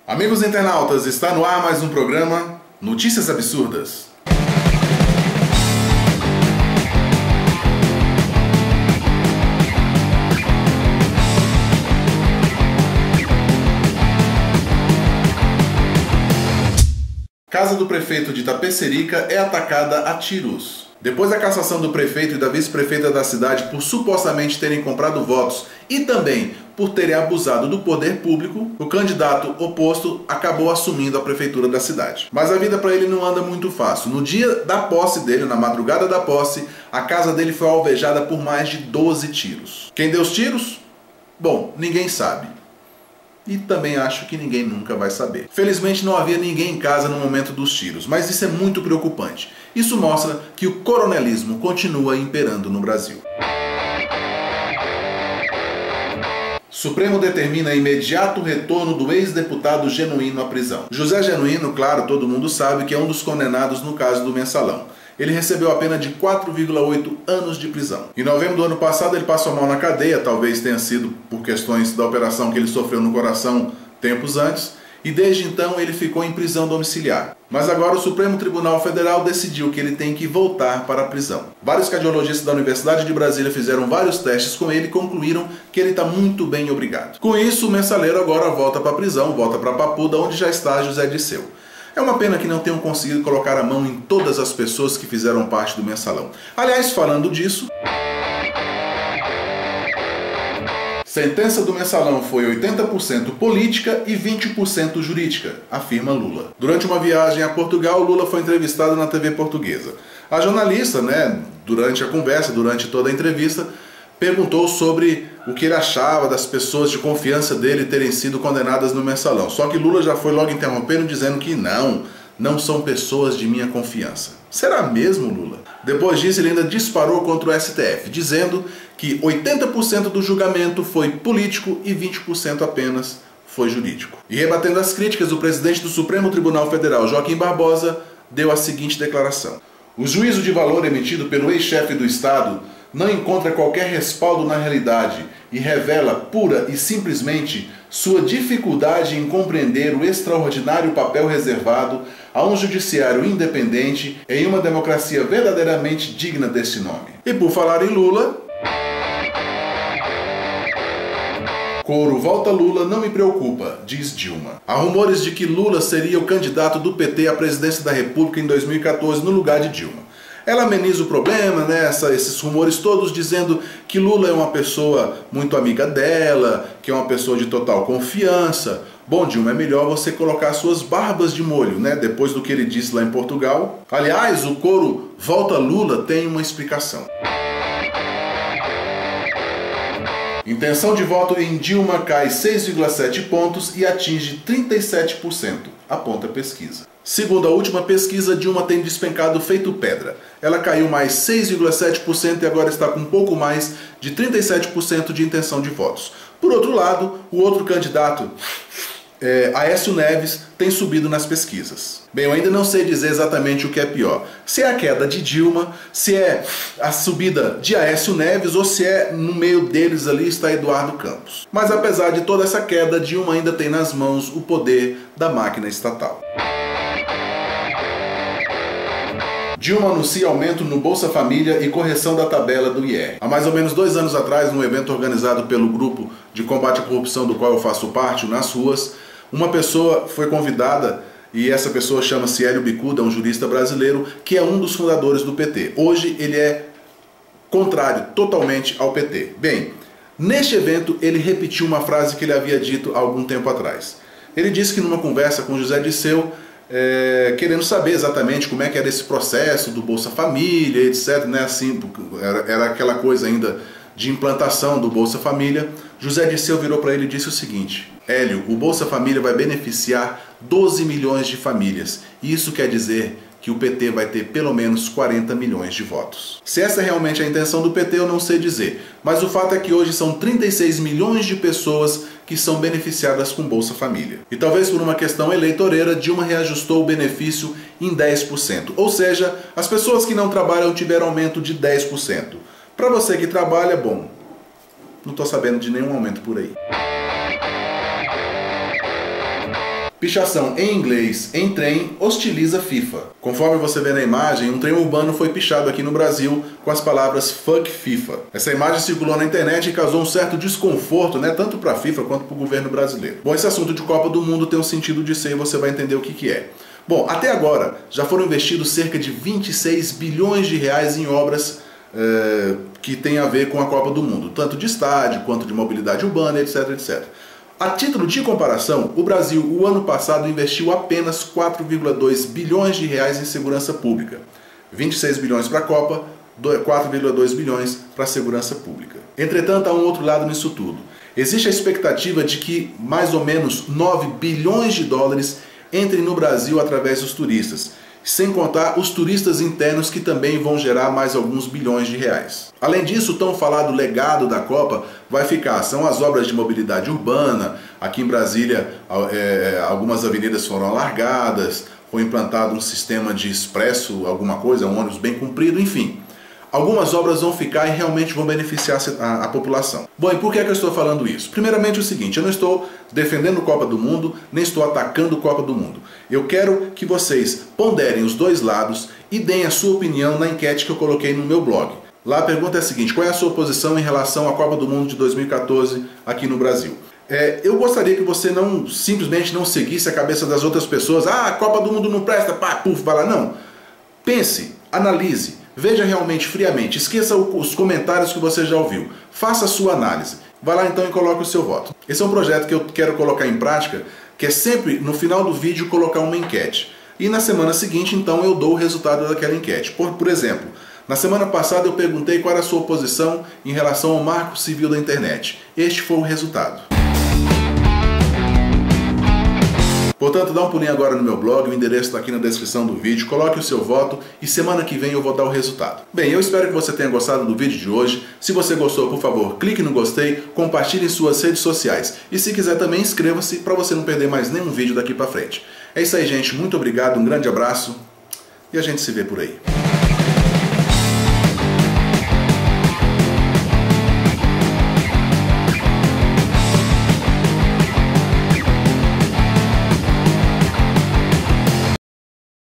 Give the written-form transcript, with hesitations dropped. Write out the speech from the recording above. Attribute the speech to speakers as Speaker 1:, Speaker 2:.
Speaker 1: Amigos internautas, está no ar mais um programa Notícias Absurdas. Casa do prefeito de Itapecerica é atacada a tiros. Depois da cassação do prefeito e da vice-prefeita da cidade por supostamente terem comprado votos e também por terem abusado do poder público, o candidato oposto acabou assumindo a prefeitura da cidade. Mas a vida para ele não anda muito fácil. No dia da posse dele, na madrugada da posse, a casa dele foi alvejada por mais de 12 tiros. Quem deu os tiros? Bom, ninguém sabe. E também acho que ninguém nunca vai saber. Felizmente não havia ninguém em casa no momento dos tiros, mas isso é muito preocupante. Isso mostra que o coronelismo continua imperando no Brasil. Supremo determina imediato retorno do ex-deputado Genuíno à prisão. José Genuíno, claro, todo mundo sabe que é um dos condenados no caso do Mensalão. Ele recebeu a pena de 4,8 anos de prisão. Em novembro do ano passado ele passou mal na cadeia, talvez tenha sido por questões da operação que ele sofreu no coração tempos antes, e desde então ele ficou em prisão domiciliar. Mas agora o Supremo Tribunal Federal decidiu que ele tem que voltar para a prisão. Vários cardiologistas da Universidade de Brasília fizeram vários testes com ele e concluíram que ele está muito bem, obrigado. Com isso, o mensaleiro agora volta para a prisão, volta para Papuda, onde já está José Dirceu. É uma pena que não tenham conseguido colocar a mão em todas as pessoas que fizeram parte do Mensalão. Aliás, falando disso, sentença do Mensalão foi 80% política e 20% jurídica, afirma Lula. Durante uma viagem a Portugal, Lula foi entrevistado na TV portuguesa. A jornalista, durante a conversa, durante toda a entrevista, perguntou sobre o que ele achava das pessoas de confiança dele terem sido condenadas no Mensalão. Só que Lula já foi logo interrompendo, dizendo que não são pessoas de minha confiança. Será mesmo, Lula? Depois disso, ele ainda disparou contra o STF, dizendo que 80% do julgamento foi político e 20% apenas foi jurídico. E rebatendo as críticas, o presidente do Supremo Tribunal Federal, Joaquim Barbosa, deu a seguinte declaração: o juízo de valor emitido pelo ex-chefe do Estado não encontra qualquer respaldo na realidade e revela pura e simplesmente sua dificuldade em compreender o extraordinário papel reservado a um judiciário independente em uma democracia verdadeiramente digna desse nome. E por falar em Lula, coro volta Lula não me preocupa, diz Dilma. Há rumores de que Lula seria o candidato do PT à presidência da República em 2014 no lugar de Dilma. Ela ameniza o problema, esses rumores todos dizendo que Lula é uma pessoa muito amiga dela, que é uma pessoa de total confiança. Bom, Dilma, é melhor você colocar suas barbas de molho, depois do que ele disse lá em Portugal. Aliás, o coro volta Lula tem uma explicação. Intenção de voto em Dilma cai 6,7 pontos e atinge 37%, aponta a pesquisa. Segundo a última pesquisa, Dilma tem despencado feito pedra. Ela caiu mais 6,7% e agora está com um pouco mais de 37% de intenção de votos. Por outro lado, o outro candidato, Aécio Neves, tem subido nas pesquisas. Bem, eu ainda não sei dizer exatamente o que é pior. Se é a queda de Dilma, se é a subida de Aécio Neves ou se é no meio deles ali está Eduardo Campos. Mas apesar de toda essa queda, Dilma ainda tem nas mãos o poder da máquina estatal. Dilma anuncia aumento no Bolsa Família e correção da tabela do IR. Há mais ou menos 2 anos atrás, num evento organizado pelo grupo de combate à corrupção do qual eu faço parte, o Nas Ruas, uma pessoa foi convidada, e essa pessoa chama-se Hélio Bicuda, um jurista brasileiro, que é um dos fundadores do PT. Hoje ele é contrário totalmente ao PT. Bem, neste evento ele repetiu uma frase que ele havia dito há algum tempo atrás. Ele disse que numa conversa com José Dirceu, querendo saber exatamente como é que era esse processo do Bolsa Família, etc, era aquela coisa ainda de implantação do Bolsa Família. José Dirceu virou para ele e disse o seguinte: Hélio, o Bolsa Família vai beneficiar 12 milhões de famílias, e isso quer dizer que o PT vai ter pelo menos 40 milhões de votos. Se essa é realmente a intenção do PT, eu não sei dizer, mas o fato é que hoje são 36 milhões de pessoas que são beneficiadas com Bolsa Família. E talvez por uma questão eleitoreira, Dilma reajustou o benefício em 10%. Ou seja, as pessoas que não trabalham tiveram aumento de 10%. Para você que trabalha, bom, não estou sabendo de nenhum aumento por aí. Pichação em inglês em trem hostiliza FIFA. Conforme você vê na imagem, um trem urbano foi pichado aqui no Brasil com as palavras Fuck FIFA. Essa imagem circulou na internet e causou um certo desconforto, né, tanto para a FIFA quanto para o governo brasileiro. Bom, esse assunto de Copa do Mundo tem um sentido de ser e você vai entender o que é. Bom, até agora já foram investidos cerca de 26 bilhões de reais em obras que tem a ver com a Copa do Mundo, tanto de estádio quanto de mobilidade urbana, etc, etc. A título de comparação, o Brasil, o ano passado, investiu apenas 4,2 bilhões de reais em segurança pública. 26 bilhões para a Copa, 4,2 bilhões para a segurança pública. Entretanto, há um outro lado nisso tudo. Existe a expectativa de que mais ou menos 9 bilhões de dólares entrem no Brasil através dos turistas, sem contar os turistas internos que também vão gerar mais alguns bilhões de reais. Além disso, o tão falado legado da Copa vai ficar, são as obras de mobilidade urbana. Aqui em Brasília, algumas avenidas foram alargadas, foi implantado um sistema de expresso, alguma coisa, um ônibus bem comprido, enfim. Algumas obras vão ficar e realmente vão beneficiar a população. Bom, e por que eu estou falando isso? Primeiramente o seguinte, eu não estou defendendo Copa do Mundo, nem estou atacando Copa do Mundo. Eu quero que vocês ponderem os dois lados e deem a sua opinião na enquete que eu coloquei no meu blog. Lá a pergunta é a seguinte: qual é a sua posição em relação à Copa do Mundo de 2014 aqui no Brasil? Eu gostaria que você simplesmente não seguisse a cabeça das outras pessoas. Ah, a Copa do Mundo não presta, pá, puf, vai lá. Não. Pense, analise. Veja realmente friamente, esqueça os comentários que você já ouviu, faça a sua análise. Vai lá então e coloque o seu voto. Esse é um projeto que eu quero colocar em prática, que é sempre no final do vídeo colocar uma enquete. E na semana seguinte então eu dou o resultado daquela enquete. Por exemplo, na semana passada eu perguntei qual era a sua posição em relação ao marco civil da internet. Este foi o resultado. Portanto, dá um pulinho agora no meu blog, o endereço está aqui na descrição do vídeo, coloque o seu voto e semana que vem eu vou dar o resultado. Bem, eu espero que você tenha gostado do vídeo de hoje. Se você gostou, por favor, clique no gostei, compartilhe em suas redes sociais e se quiser também inscreva-se para você não perder mais nenhum vídeo daqui para frente. É isso aí, gente, muito obrigado, um grande abraço e a gente se vê por aí.